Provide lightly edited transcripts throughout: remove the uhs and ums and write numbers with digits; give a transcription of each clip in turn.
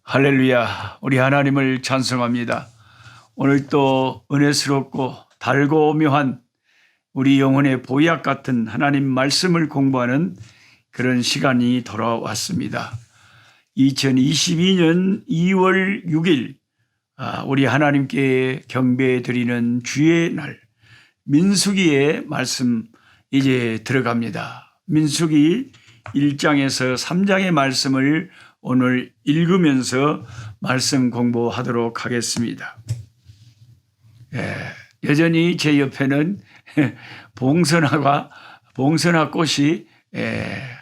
할렐루야, 우리 하나님을 찬송합니다. 오늘 또 은혜스럽고 달고 묘한 우리 영혼의 보약 같은 하나님 말씀을 공부하는 그런 시간이 돌아왔습니다. 2022년 2월 6일 우리 하나님께 경배 드리는 주의 날, 민수기의 말씀 이제 들어갑니다. 민수기 1장에서 3장의 말씀을 오늘 읽으면서 말씀 공부하도록 하겠습니다. 여전히 제 옆에는 봉선화가 꽃이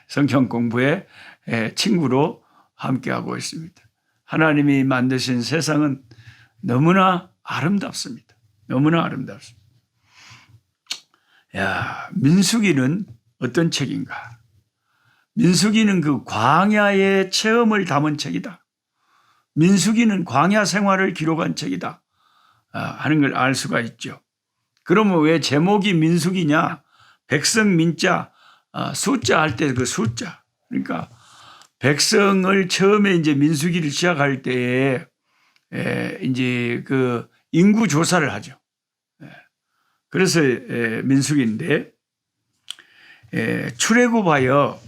성경 공부에 친구로 함께하고 있습니다. 하나님이 만드신 세상은 너무나 아름답습니다. 너무나 아름답습니다. 민수기는 어떤 책인가? 민수기는 그 광야의 체험을 담은 책이다. 민수기는 광야 생활을 기록한 책이다 하는 걸 알 수가 있죠. 그러면 왜 제목이 민수기냐? 백성 민자 숫자 할 때 그 숫자. 그러니까 백성을 처음에 이제 민수기를 시작할 때에 이제 그 인구 조사를 하죠. 그래서 민수기인데 출애굽하여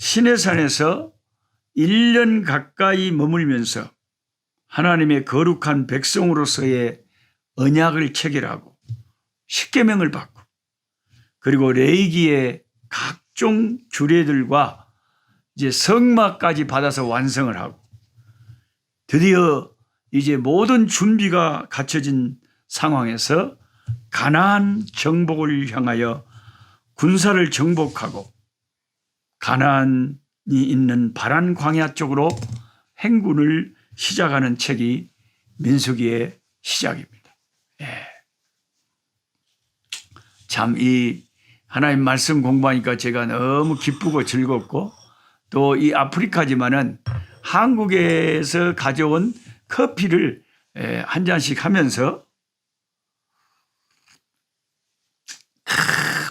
시내산에서 1년 가까이 머물면서 하나님의 거룩한 백성으로서의 언약을 체결하고 십계명을 받고 그리고 레위기의 각종 규례들과 이제 성막까지 받아서 완성을 하고 드디어 이제 모든 준비가 갖춰진 상황에서 가나안 정복을 향하여 군사를 정복하고 가나안이 있는 바란 광야 쪽으로 행군을 시작하는 책이 민수기의 시작입니다. 참 이 하나님 말씀 공부하니까 제가 너무 기쁘고 즐겁고 또 이 아프리카지만은 한국에서 가져온 커피를 한 잔씩 하면서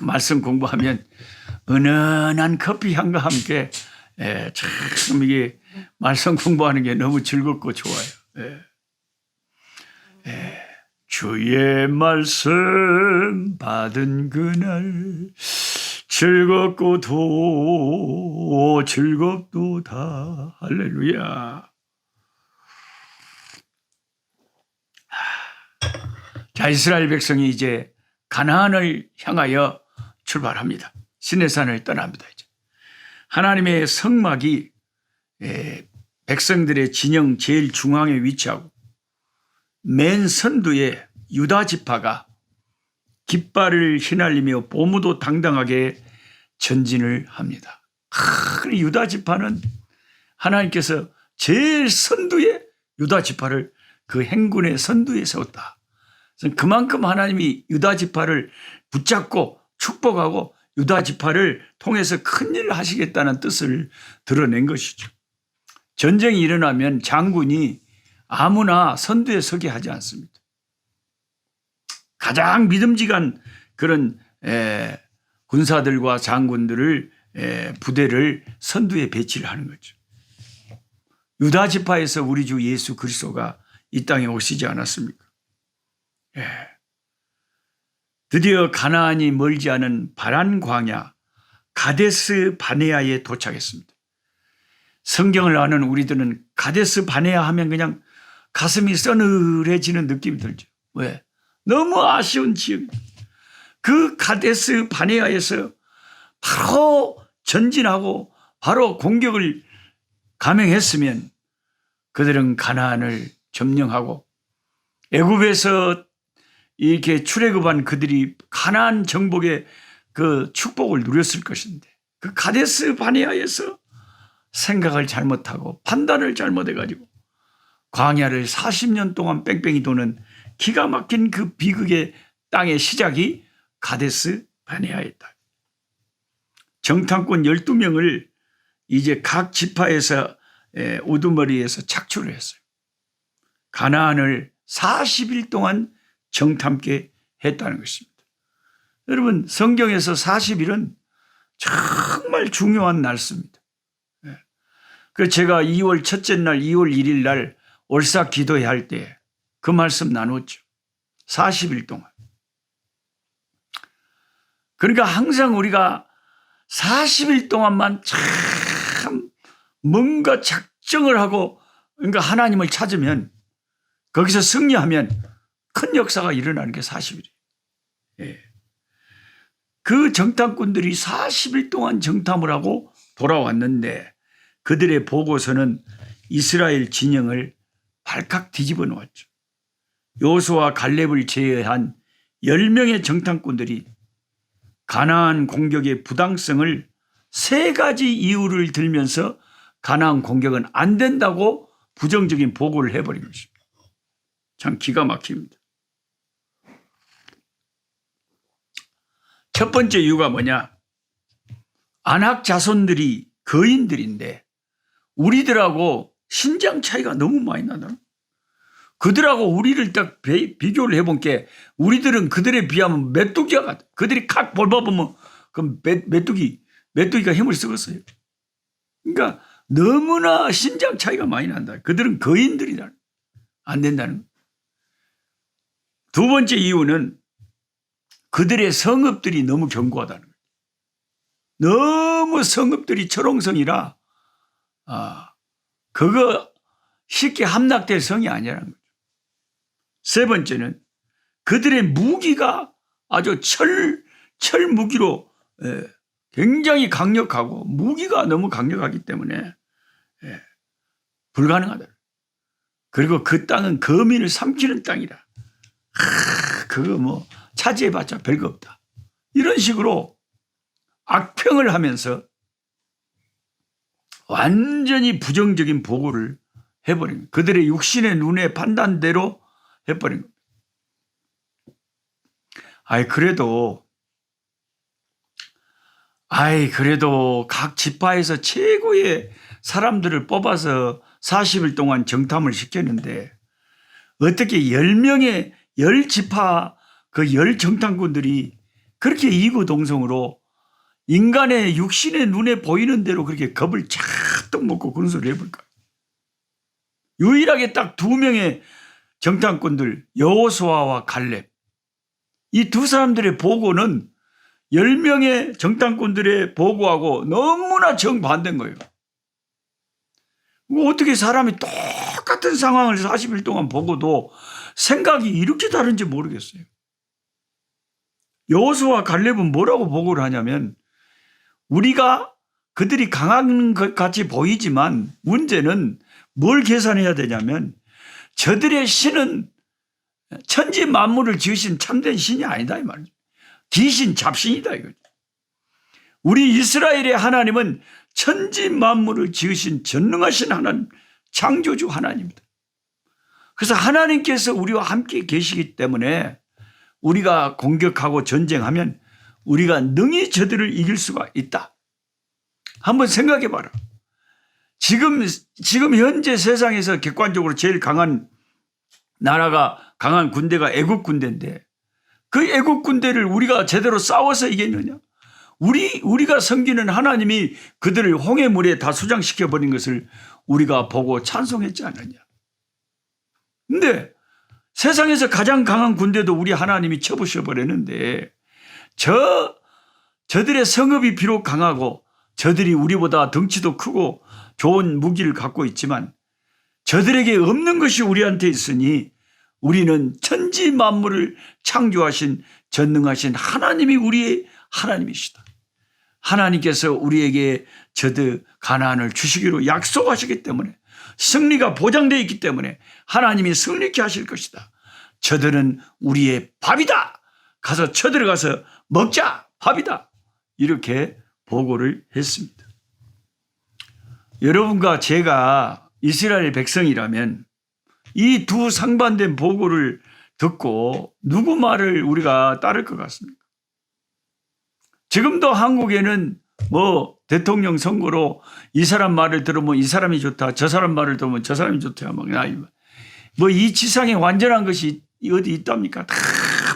말씀 공부하면 은은한 커피 향과 함께 참 이게 말씀 공부하는 게 너무 즐겁고 좋아요. 주의 말씀 받은 그날 즐겁도다. 할렐루야. 자, 이스라엘 백성이 이제 가나안을 향하여 출발합니다. 시내산을 떠납니다. 이제. 하나님의 성막이 백성들의 진영 제일 중앙에 위치하고 맨 선두에 유다 지파가 깃발을 휘날리며 보무도 당당하게 전진을 합니다. 유다 지파는 하나님께서 제일 선두에 유다 지파를 그 행군의 선두에 세웠다. 그만큼 하나님이 유다 지파를 붙잡고 축복하고 유다 지파를 통해서 큰 일을 하시겠다는 뜻을 드러낸 것이죠. 전쟁이 일어나면 장군이 아무나 선두에 서게 하지 않습니다. 가장 믿음직한 그런 군사들과 장군들을 부대를 선두에 배치를 하는 거죠. 유다 지파에서 우리 주 예수 그리스도가 이 땅에 오시지 않았습니까? 드디어 가나안이 멀지 않은 바란 광야 가데스 바네아에 도착했습니다. 성경을 아는 우리들은 가데스 바네아 하면 그냥 가슴이 서늘해지는 느낌이 들죠. 왜? 너무 아쉬운 지역입니다. 그 가데스 바네아에서 바로 전진하고 바로 공격을 감행했으면 그들은 가나안을 점령하고 애굽에서 이렇게 출애굽한 그들이 가나안 정복의 그 축복을 누렸을 것인데 그 가데스 바네아에서 생각을 잘못하고 판단을 잘못해가지고 광야를 40년 동안 뺑뺑이 도는 기가 막힌 그 비극의 땅의 시작이 가데스 바네아였다. 정탐꾼 12명을 이제 각 지파에서 우두머리에서 착출을 했어요. 가나안을 40일 동안 정탐케 했다는 것입니다. 여러분, 성경에서 40일은 정말 중요한 날수입니다. 그 제가 2월 첫째 날 2월 1일 날 올싹 기도회 할 때 그 말씀 나눴죠. 40일 동안. 그러니까 항상 우리가 40일 동안만 참 뭔가 작정을 하고 그러니까 하나님을 찾으면 거기서 승리하면 큰 역사가 일어나는 게 40일이에요. 예. 그 정탐꾼들이 40일 동안 정탐을 하고 돌아왔는데 그들의 보고서는 이스라엘 진영을 발칵 뒤집어 놓았죠. 여호수아와 갈렙을 제외한 10명의 정탐꾼들이 가나안 공격의 부당성을 3가지 이유를 들면서 가나안 공격은 안 된다고 부정적인 보고를 해버린 것입니다. 참 기가 막힙니다. 첫 번째 이유가 뭐냐? 안악 자손들이 거인들인데 우리들하고 신장 차이가 너무 많이 나다. 그들하고 우리를 딱 비교를 해본 게 우리들은 그들에 비하면 메뚜기가 같아. 그들이 칵 볼봐보면 그 메뚜기가 힘을 쓰겠어요. 그러니까 너무나 신장 차이가 많이 난다. 그들은 거인들이다. 안 된다는 거예요. 두 번째 이유는 그들의 성읍들이 너무 견고하다는 거예요. 너무 성읍들이 철옹성이라 그거 쉽게 함락될 성이 아니라는 거죠. 세 번째는 그들의 무기가 아주 철 무기로 굉장히 강력하고 무기가 너무 강력하기 때문에 불가능하다. 그리고 그 땅은 거민을 삼키는 땅이라 그거 뭐 차지해봤자 별거 없다. 이런 식으로 악평을 하면서 완전히 부정적인 보고를 해버린 거예요. 그들의 육신의 눈의 판단대로 해버린 겁니다. 그래도 각 지파에서 최고의 사람들을 뽑아서 40일 동안 정탐을 시켰는데 어떻게 10명의 10지파 그 10정탐꾼들이 그렇게 이구동성으로 인간의 육신의 눈에 보이는 대로 그렇게 겁을 쫙떡 먹고 그런 소리를 해볼까? 유일하게 딱 2명의 정탐꾼들 여호수아와 갈렙 이 두 사람들의 보고는 10명의 정탐꾼들의 보고하고 너무나 정반대인 거예요. 어떻게 사람이 똑같은 상황을 40일 동안 보고도 생각이 이렇게 다른지 모르겠어요. 여호수아와 갈렙은 뭐라고 보고를 하냐면 우리가 그들이 강한 것 같이 보이지만 문제는 뭘 계산해야 되냐면 저들의 신은 천지 만물을 지으신 참된 신이 아니다 이 말이죠. 귀신 잡신이다 이거죠. 우리 이스라엘의 하나님은 천지 만물을 지으신 전능하신 하나님, 창조주 하나님입니다. 그래서 하나님께서 우리와 함께 계시기 때문에 우리가 공격하고 전쟁하면 우리가 능히 저들을 이길 수가 있다. 한번 생각해 봐라. 지금 현재 세상에서 객관적으로 제일 강한 나라가 강한 군대가 애국 군대인데 그 애국 군대를 우리가 제대로 싸워서 이겼느냐? 우리가 섬기는 하나님이 그들을 홍해물에 다 수장시켜 버린 것을 우리가 보고 찬송했지 않느냐? 근데 세상에서 가장 강한 군대도 우리 하나님이 쳐부셔 버렸는데 저들의 성읍이 비록 강하고 저들이 우리보다 덩치도 크고 좋은 무기를 갖고 있지만 저들에게 없는 것이 우리한테 있으니 우리는 천지 만물을 창조하신 전능하신 하나님이 우리의 하나님이시다. 하나님께서 우리에게 저들 가나안을 주시기로 약속하시기 때문에 승리가 보장되어 있기 때문에 하나님이 승리케 하실 것이다. 저들은 우리의 밥이다. 가서 쳐들어가서 먹자. 밥이다. 이렇게 보고를 했습니다. 여러분과 제가 이스라엘 백성이라면 이 두 상반된 보고를 듣고 누구 말을 우리가 따를 것 같습니까? 지금도 한국에는 뭐 대통령 선거로 이 사람 말을 들으면 이 사람이 좋다, 저 사람 말을 들으면 저 사람이 좋다. 뭐 이 지상에 완전한 것이 어디 있답니까? 다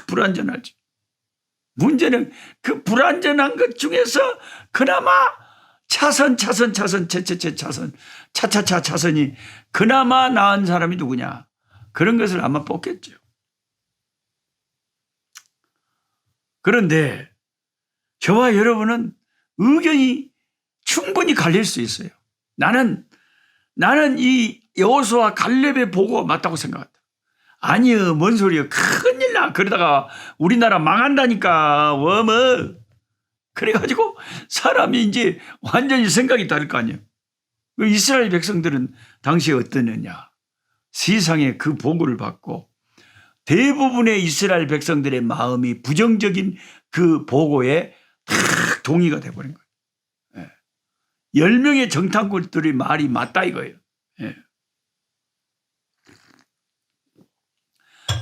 불완전하죠. 문제는 그 불완전한 것 중에서 그나마 차선, 차선, 차선이 그나마 나은 사람이 누구냐. 그런 것을 아마 뽑겠죠. 그런데 저와 여러분은 의견이 충분히 갈릴 수 있어요. 나는 이 여호수아 갈렙의 보고가 맞다고 생각한다. 아니요, 뭔 소리요. 큰일 나. 그러다가 우리나라 망한다니까. 뭐. 그래가지고 사람이 이제 완전히 생각이 다를 거 아니에요. 이스라엘 백성들은 당시에 어떠느냐. 세상에 그 보고를 받고 대부분의 이스라엘 백성들의 마음이 부정적인 그 보고에 다 동의가 돼버린 거예요. 10명의 정탐꾼들의 말이 맞다 이거예요.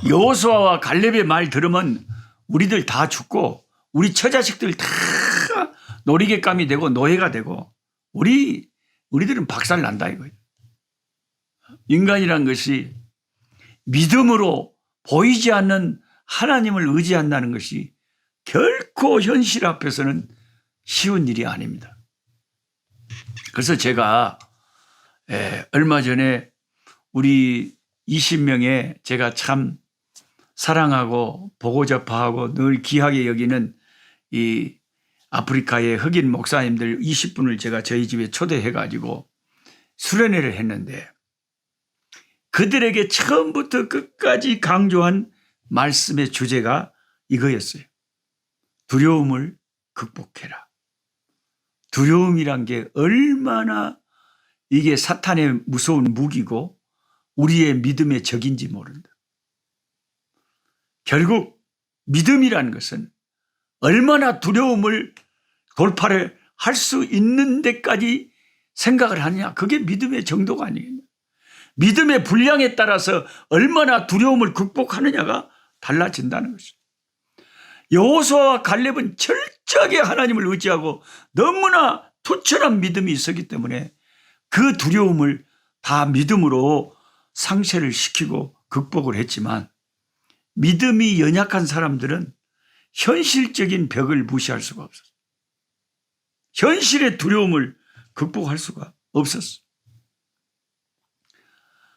여호수아와 갈렙의 말 들으면 우리들 다 죽고 우리 처자식들 다 놀이개감이 되고 노예가 되고 우리들은 박살 난다 이거예요. 인간이란 것이 믿음으로 보이지 않는 하나님을 의지한다는 것이 결코 현실 앞에서는 쉬운 일이 아닙니다. 그래서 제가 얼마 전에 우리 20명의 제가 참 사랑하고 보고 접하고 늘 귀하게 여기는 이 아프리카의 흑인 목사님들 20분을 제가 저희 집에 초대해 가지고 수련회를 했는데 그들에게 처음부터 끝까지 강조한 말씀의 주제가 이거였어요. 두려움을 극복해라. 두려움이란 게 얼마나 이게 사탄의 무서운 무기고 우리의 믿음의 적인지 모른다. 결국 믿음이라는 것은 얼마나 두려움을 돌파를 할 수 있는 데까지 생각을 하느냐. 그게 믿음의 정도가 아니겠냐. 믿음의 분량에 따라서 얼마나 두려움을 극복하느냐가 달라진다는 것이죠. 여호수아와 갈렙은 철저하게 하나님을 의지하고 너무나 투철한 믿음이 있었기 때문에 그 두려움을 다 믿음으로 상쇄를 시키고 극복을 했지만 믿음이 연약한 사람들은 현실적인 벽을 무시할 수가 없었어요. 현실의 두려움을 극복할 수가 없었어요.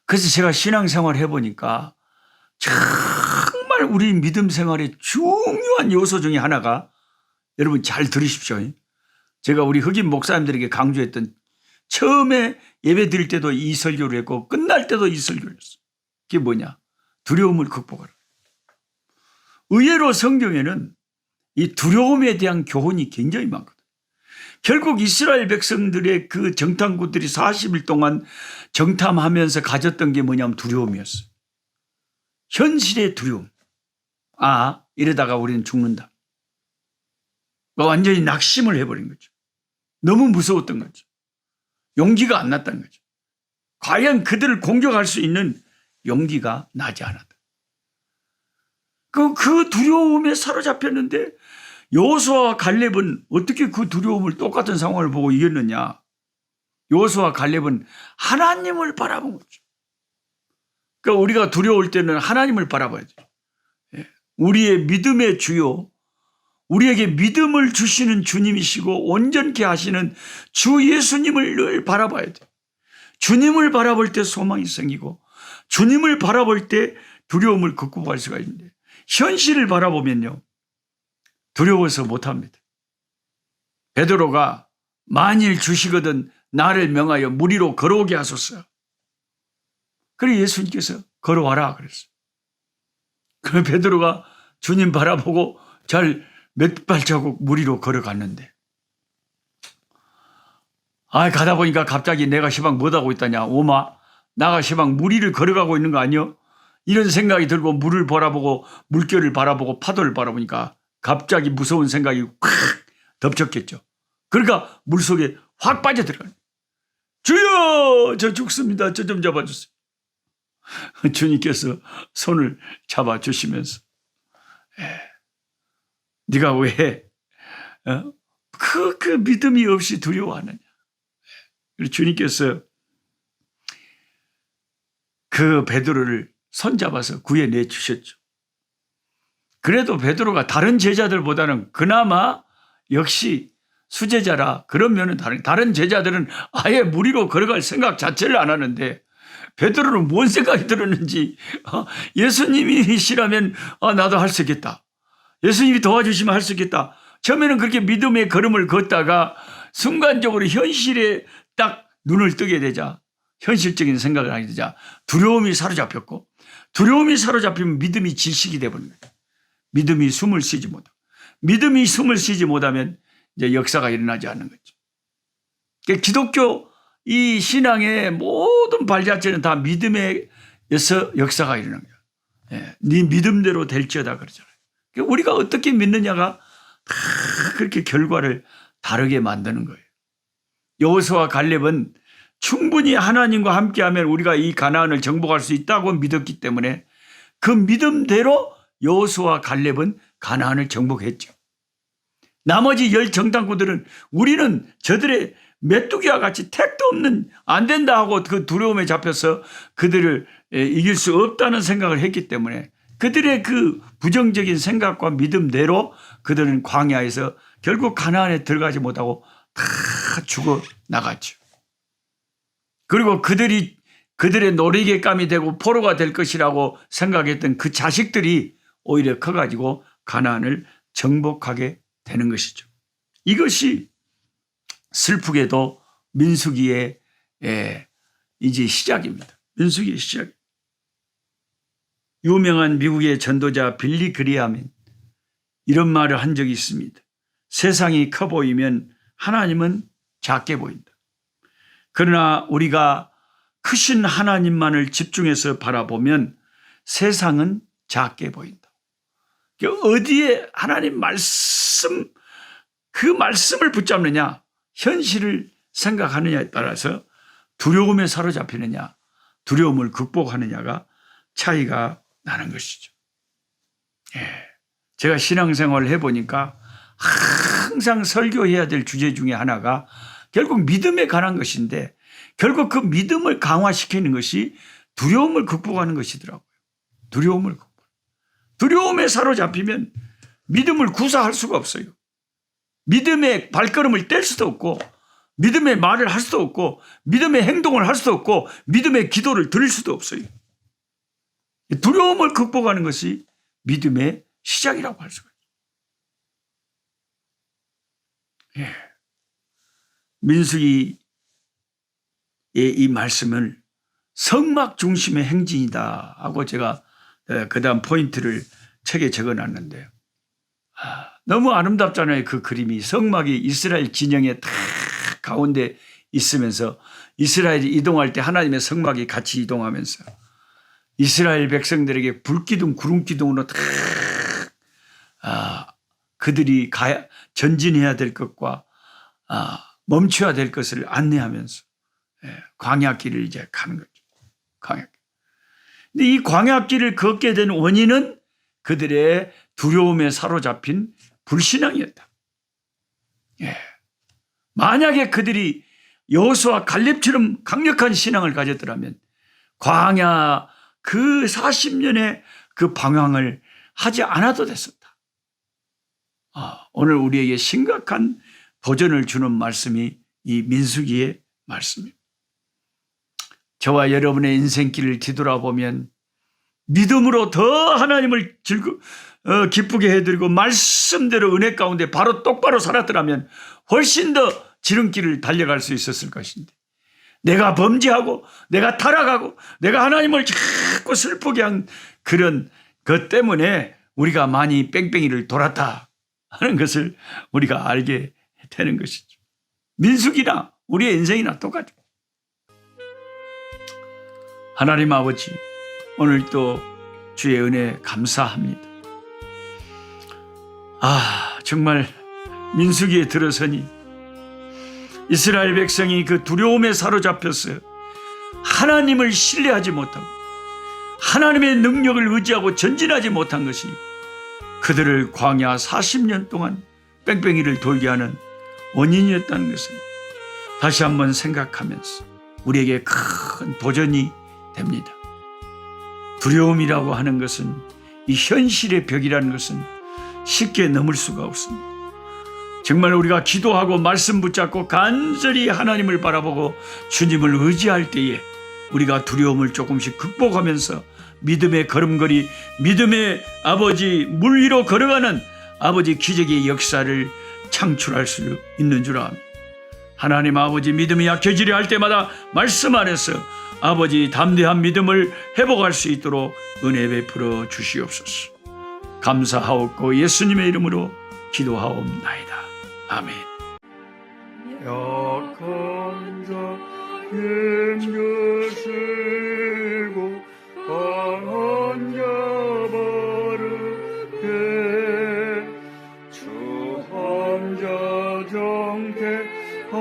그래서 제가 신앙생활 해보니까 정말 우리 믿음 생활의 중요한 요소 중에 하나가 여러분 잘 들으십시오. 제가 우리 흑인 목사님들에게 강조했던 처음에 예배 드릴 때도 이 설교를 했고 끝날 때도 이 설교를 했어요. 그게 뭐냐? 두려움을 극복하라. 의외로 성경에는 이 두려움에 대한 교훈이 굉장히 많거든요. 결국 이스라엘 백성들의 그 정탐꾼들이 40일 동안 정탐하면서 가졌던 게 뭐냐면 두려움이었어요. 현실의 두려움. 아, 이러다가 우리는 죽는다. 완전히 낙심을 해버린 거죠. 너무 무서웠던 거죠. 용기가 안 났다는 거죠. 과연 그들을 공격할 수 있는 용기가 나지 않았다. 그 두려움에 사로잡혔는데 여호수아와 갈렙은 어떻게 그 두려움을 똑같은 상황을 보고 이겼느냐. 여호수아와 갈렙은 하나님을 바라본 거죠. 그러니까 우리가 두려울 때는 하나님을 바라봐야죠. 우리의 믿음의 주요, 우리에게 믿음을 주시는 주님이시고 온전케 하시는 주 예수님을 늘 바라봐야 돼요. 주님을 바라볼 때 소망이 생기고 주님을 바라볼 때 두려움을 극복할 수가 있는데 현실을 바라보면요. 두려워서 못합니다. 베드로가 만일 주시거든 나를 명하여 물 위로 걸어오게 하소서. 그래 예수님께서 걸어와라 그랬어요. 그 베드로가 주님 바라보고 잘 몇 발자국 물 위로 걸어갔는데 가다 보니까 갑자기 내가 시방 못하고 있다냐. 오마 나가 시방 물 위를 걸어가고 있는 거 아니요? 이런 생각이 들고 물을 바라보고 물결을 바라보고 파도를 바라보니까 갑자기 무서운 생각이 확 덮쳤겠죠. 그러니까 물속에 확 빠져들어가요. 주여 저 죽습니다. 저 좀 잡아주세요. 주님께서 손을 잡아주시면서 네가 왜 그 믿음이 없이 두려워하느냐. 주님께서 그 베드로를 손잡아서 구해내 주셨죠. 그래도 베드로가 다른 제자들보다는 그나마 역시 수제자라 그러면은 다른 제자들은 아예 무리로 걸어갈 생각 자체를 안 하는데 베드로는 뭔 생각이 들었는지 예수님이시라면 나도 할 수 있겠다. 예수님이 도와주시면 할 수 있겠다. 처음에는 그렇게 믿음의 걸음을 걷다가 순간적으로 현실에 딱 눈을 뜨게 되자 현실적인 생각을 하게 되자 두려움이 사로잡혔고 두려움이 사로잡히면 믿음이 질식이 되어버린 거예요. 믿음이 숨을 쉬지 못하고 믿음이 숨을 쉬지 못하면 이제 역사가 일어나지 않는 거죠. 그러니까 기독교 이 신앙의 모든 발자취는 다 믿음에서 역사가 일어나는 거예요. 예, 네 믿음대로 될지어다 그러잖아요. 그러니까 우리가 어떻게 믿느냐가 다 그렇게 결과를 다르게 만드는 거예요. 여호수아와 갈렙은 충분히 하나님과 함께하면 우리가 이 가나안을 정복할 수 있다고 믿었기 때문에 그 믿음대로 여호수아와 갈렙은 가나안을 정복했죠. 나머지 10정탐꾼들은 우리는 저들의 메뚜기와 같이 택도 없는 안 된다 하고 그 두려움에 잡혀서 그들을 이길 수 없다는 생각을 했기 때문에 그들의 그 부정적인 생각과 믿음대로 그들은 광야에서 결국 가나안에 들어가지 못하고 다 죽어 나갔죠. 그리고 그들의 놀이개감이 되고 포로가 될 것이라고 생각했던 그 자식들이 오히려 커가지고 가나안을 정복하게 되는 것이죠. 이것이 슬프게도 민수기의 이제 시작입니다. 민수기의 시작. 유명한 미국의 전도자 빌리 그리함은 이런 말을 한 적이 있습니다. 세상이 커 보이면 하나님은 작게 보인다. 그러나 우리가 크신 하나님만을 집중해서 바라보면 세상은 작게 보인다. 어디에 하나님 말씀, 그 말씀을 붙잡느냐, 현실을 생각하느냐에 따라서 두려움에 사로잡히느냐, 두려움을 극복하느냐가 차이가 나는 것이죠. 제가 신앙생활을 해보니까 항상 설교해야 될 주제 중에 하나가 결국 믿음에 관한 것인데 결국 그 믿음을 강화시키는 것이 두려움을 극복하는 것이더라고요. 두려움을 극복. 두려움에 사로잡히면 믿음을 구사할 수가 없어요. 믿음의 발걸음을 뗄 수도 없고 믿음의 말을 할 수도 없고 믿음의 행동을 할 수도 없고 믿음의 기도를 드릴 수도 없어요. 두려움을 극복하는 것이 믿음의 시작이라고 할 수가 있어요. 민수기의 이 말씀을 성막 중심의 행진이다 하고 제가 그 다음 포인트를 책에 적어놨는데요. 너무 아름답잖아요. 그 그림이 성막이 이스라엘 진영의 딱 가운데 있으면서 이스라엘이 이동할 때 하나님의 성막이 같이 이동하면서 이스라엘 백성들에게 불기둥 구름기둥으로 딱 그들이 전진해야 될 것과 멈춰야 될 것을 안내하면서 광야길을 이제 가는 거죠. 광야길. 근데 이 광야길을 걷게 된 원인은 그들의 두려움에 사로잡힌 불신앙이었다. 만약에 그들이 여호수아 갈렙처럼 강력한 신앙을 가졌더라면 광야 그 40년의 그 방황을 하지 않아도 됐었다. 오늘 우리에게 심각한 도전을 주는 말씀이 이 민수기의 말씀입니다. 저와 여러분의 인생길을 뒤돌아보면 믿음으로 더 하나님을 기쁘게 해드리고 말씀대로 은혜 가운데 바로 똑바로 살았더라면 훨씬 더 지름길을 달려갈 수 있었을 것인데 내가 범죄하고 내가 타락하고 내가 하나님을 자꾸 슬프게 한 그런 것 때문에 우리가 많이 뺑뺑이를 돌았다 하는 것을 우리가 알게 되는 것이죠. 민수기나 우리의 인생이나 똑같죠. 하나님 아버지, 오늘 또 주의 은혜 감사합니다. 정말 민수기에 들어서니 이스라엘 백성이 그 두려움에 사로잡혀서 하나님을 신뢰하지 못하고 하나님의 능력을 의지하고 전진하지 못한 것이 그들을 광야 40년 동안 뺑뺑이를 돌게 하는 원인이었다는 것을 다시 한번 생각하면서 우리에게 큰 도전이 됩니다. 두려움이라고 하는 것은 이 현실의 벽이라는 것은 쉽게 넘을 수가 없습니다. 정말 우리가 기도하고 말씀 붙잡고 간절히 하나님을 바라보고 주님을 의지할 때에 우리가 두려움을 조금씩 극복하면서 믿음의 걸음걸이, 믿음의 아버지 물 위로 걸어가는 아버지 기적의 역사를 창출할 수 있는 줄 압니다. 하나님 아버지 믿음이 약해지려 할 때마다 말씀 안에서 아버지 담대한 믿음을 회복할 수 있도록 은혜 베풀어 주시옵소서. 감사하옵고 예수님의 이름으로 기도하옵나이다. 아멘. 약한 자 힘주시고 강한 자 바르게 주한 자 정케함이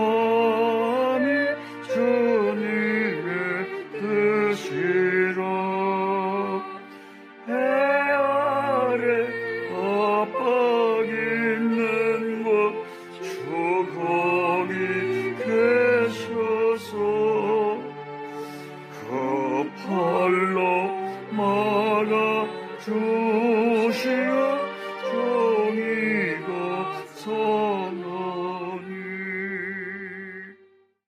주님의 뜻이라. 해 아래 압박 있는 곳 주 거기 계셔서 그 팔로 막아 주시옵소서.